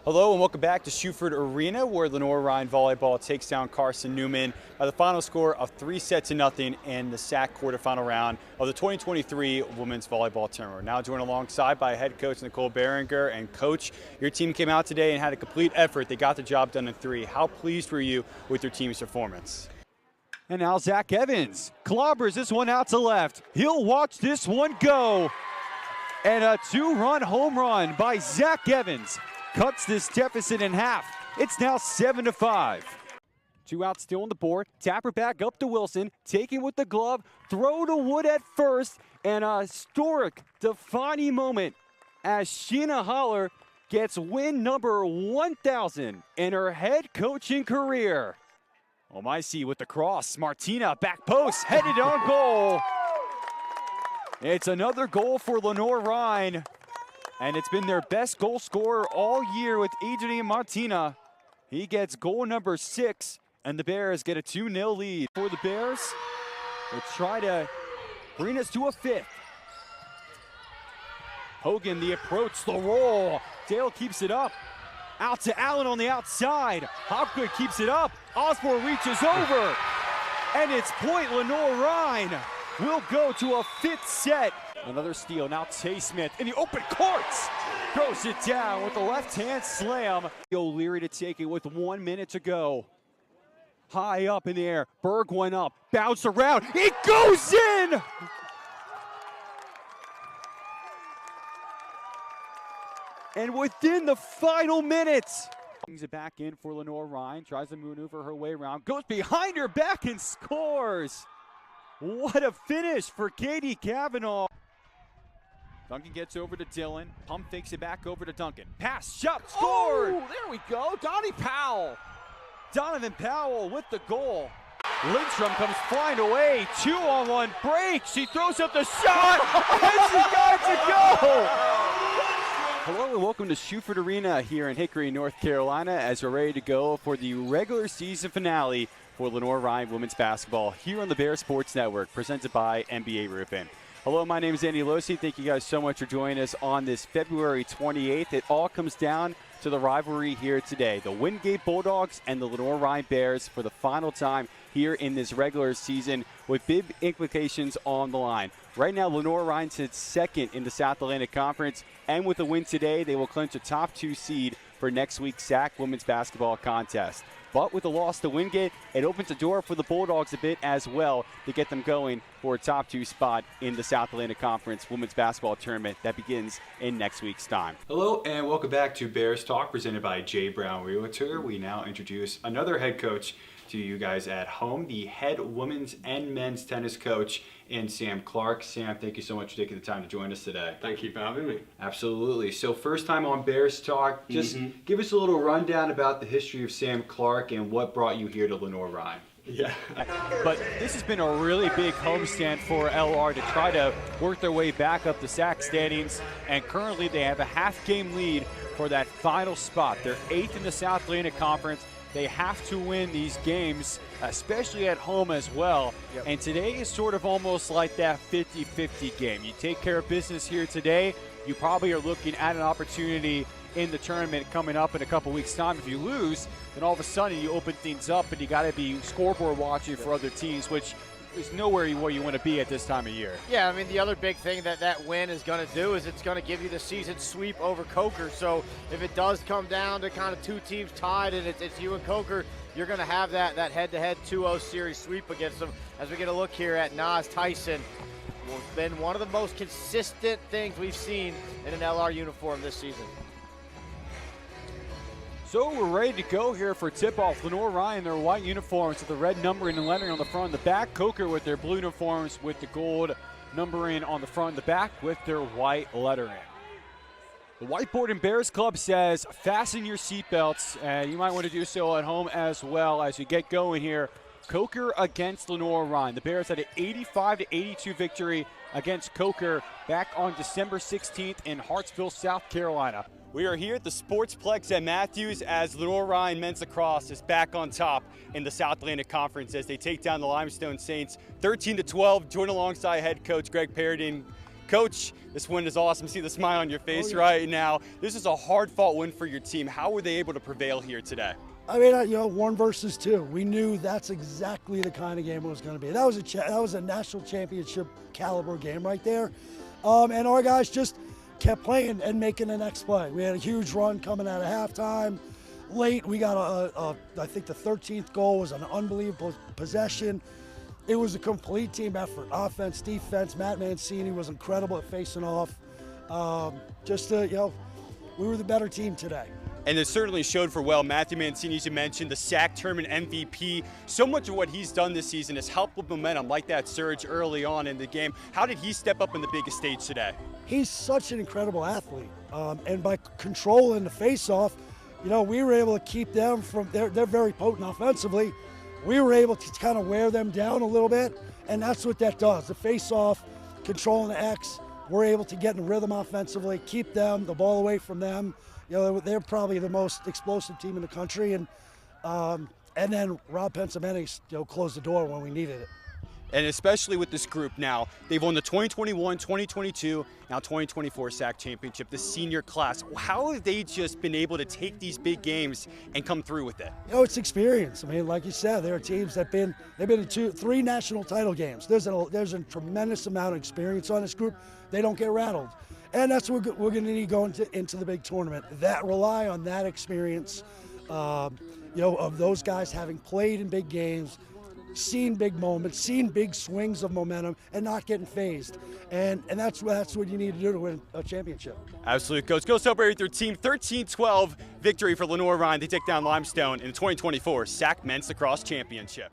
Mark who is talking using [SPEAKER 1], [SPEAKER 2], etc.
[SPEAKER 1] Hello and welcome back to Schuford Arena, where Lenore Ryan Volleyball takes down Carson Newman by the final score of 3-0 in the SAC quarterfinal round of the 2023 Women's Volleyball Tournament. We're now joined alongside by head coach Nicole Berenger. And coach, your team came out today and had a complete effort. They got the job done in three. How pleased were you with your team's performance?
[SPEAKER 2] And now Zach Evans clobbers this one out to left. He'll watch this one go. And a two-run home run by Zach Evans cuts this deficit in half. It's now 7-5. 2 outs still on the board. Tapper back up to Wilson. Taking with the glove. Throw to Wood at first. And a historic defining moment as Sheena Holler gets win number 1,000 in her head coaching career. Omaisi with the cross. Martina back post. Headed on goal. It's another goal for Lenore Ryan. And it's been their best goal scorer all year with Adrian Martina. He gets goal number 6, and the Bears get a 2-0 lead. For the Bears, they'll try to bring us to a 5th. Hogan, the approach, the roll. Dale keeps it up. Out to Allen on the outside. Hopgood keeps it up. Osborne reaches over. And it's point Lenore Ryan will go to a 5th set. Another steal, now Tay Smith in the open courts. Throws it down with the left-hand slam. O'Leary to take it with 1 minute to go. High up in the air, Berg went up, bounced around, it goes in! And within the final minutes, brings it back in for Lenore Ryan, tries to maneuver her way around, goes behind her back and scores. What a finish for Katie Cavanaugh. Duncan gets over to Dylan. Pump fakes it back over to Duncan. Pass, shot, scored!
[SPEAKER 3] Oh, there we go. Donnie Powell.
[SPEAKER 2] Donovan Powell with the goal. Lindstrom comes flying away. 2-on-1 break. She throws up the shot, and she got it to go! Hello and welcome to Schuford Arena here in Hickory, North Carolina, as we're ready to go for the regular season finale for Lenore Ryan Women's Basketball here on the Bear Sports Network, presented by NBA Roofing. Hello, my name is Andy Loce. Thank you guys so much for joining us on this February 28th. It all comes down to the rivalry here today. The Wingate Bulldogs and the Lenore Ryan Bears for the final time here in this regular season with big implications on the line. Right now, Lenore Ryan sits second in the South Atlantic Conference, and with a win today, they will clinch a top 2 seed for next week's SAC Women's Basketball Contest. But with a loss to Wingate, it opens the door for the Bulldogs a bit as well to get them going for a top 2 spot in the South Atlantic Conference Women's Basketball Tournament that begins in next week's time.
[SPEAKER 1] Hello and welcome back to Bears Talk, presented by J. Brown Realtor. We now introduce another head coach to you guys at home, the head women's and men's tennis coach in Sam Clark. Sam, thank you so much for taking the time to join us today.
[SPEAKER 4] Thank you for having me.
[SPEAKER 1] Absolutely. So first time on Bears Talk, just give us a little rundown about the history of Sam Clark and what brought you here to Lenore Ryan.
[SPEAKER 4] Yeah.
[SPEAKER 2] But this has been a really big homestand for LR to try to work their way back up the SAC standings, and currently they have a half-game lead for that final spot. They're 8th in the South Atlantic Conference. They have to win these games, especially at home as well. Yep. And today is sort of almost like that 50-50 game. You take care of business here today, you probably are looking at an opportunity in the tournament coming up in a couple weeks' time. If you lose, then all of a sudden you open things up and you got to be scoreboard watching for other teams, which is nowhere where you want to be at this time of year.
[SPEAKER 3] Yeah, I mean, the other big thing that win is going to do is it's going to give you the season sweep over Coker. So if it does come down to kind of 2 teams tied and it's you and Coker, you're going to have that head-to-head 2-0 series sweep against them. As we get a look here at Nas Tyson, who's been one of the most consistent things we've seen in an LR uniform this season.
[SPEAKER 2] So we're ready to go here for tip-off. Lenore Ryan, their white uniforms with the red numbering and lettering on the front and the back. Coker with their blue uniforms with the gold numbering on the front and the back with their white lettering. The Whiteboard and Bears Club says fasten your seatbelts, and you might want to do so at home as well as you get going here. Coker against Lenore Ryan. The Bears had an 85-82 victory against Coker back on December 16th in Hartsville, South Carolina. We are here at the Sportsplex at Matthews as Lenore Ryan men's lacrosse is back on top in the South Atlantic Conference as they take down the Limestone Saints 13-12. Joined alongside head coach Greg Paradine.
[SPEAKER 1] Coach, this win is awesome. See the smile on your face right now. This is a hard-fought win for your team. How were they able to prevail here today?
[SPEAKER 4] I mean, 1 versus 2. We knew that's exactly the kind of game it was going to be. That was a national championship caliber game right there. And our guys just kept playing and making the next play. We had a huge run coming out of halftime. Late, we got I think the 13th goal was an unbelievable possession. It was a complete team effort, offense, defense. Matt Mancini was incredible at facing off. We were the better team today.
[SPEAKER 1] And it certainly showed for well. Matthew Mancini, as you mentioned, the SAC tournament MVP. So much of what he's done this season has helped with momentum, like that surge early on in the game. How did he step up in the biggest stage today?
[SPEAKER 4] He's such an incredible athlete. And by controlling the face-off, we were able to keep them from, they're very potent offensively. We were able to kind of wear them down a little bit, and that's what that does. The face-off, controlling the X, we're able to get in rhythm offensively, keep them, the ball away from them. They're probably the most explosive team in the country, and then Rob Pensameni closed the door when we needed it.
[SPEAKER 1] And especially with this group now, they've won the 2021, 2022, now 2024 SAC championship, the senior class. How have they just been able to take these big games and come through with it?
[SPEAKER 4] It's experience. I mean, like you said, there are teams they've been in 3 national title games. There's a tremendous amount of experience on this group. They don't get rattled. And that's what we're going to need going into the big tournament. That rely on that experience, of those guys having played in big games, seen big moments, seen big swings of momentum, and not getting phased. And that's what you need to do to win a championship.
[SPEAKER 1] Absolutely, Coach. Go celebrate their team 13-12 victory for Lenoir-Rhyne. They take down Limestone in the 2024 SAC Men's Lacrosse Championship.